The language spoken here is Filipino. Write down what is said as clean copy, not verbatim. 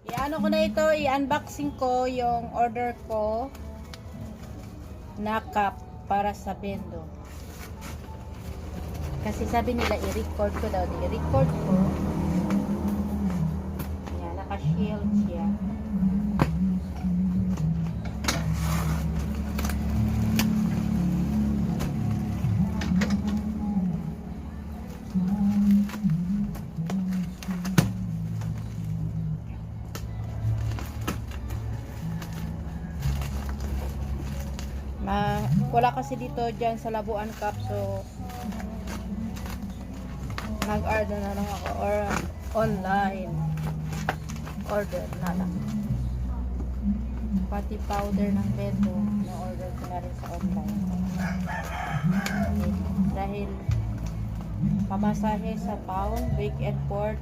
I-ano ko na ito, i-unboxing ko yung order ko na cup para sa bendo. Kasi sabi nila i-record ko daw. I-record ko. Ayan, naka-shield siya. Wala kasi dito dyan sa Labuan Cup, so nag-order na lang ako or online order na lang. Pati powder ng bento na order ko na rin sa online. Dahil pamasahe sa town, Big and Port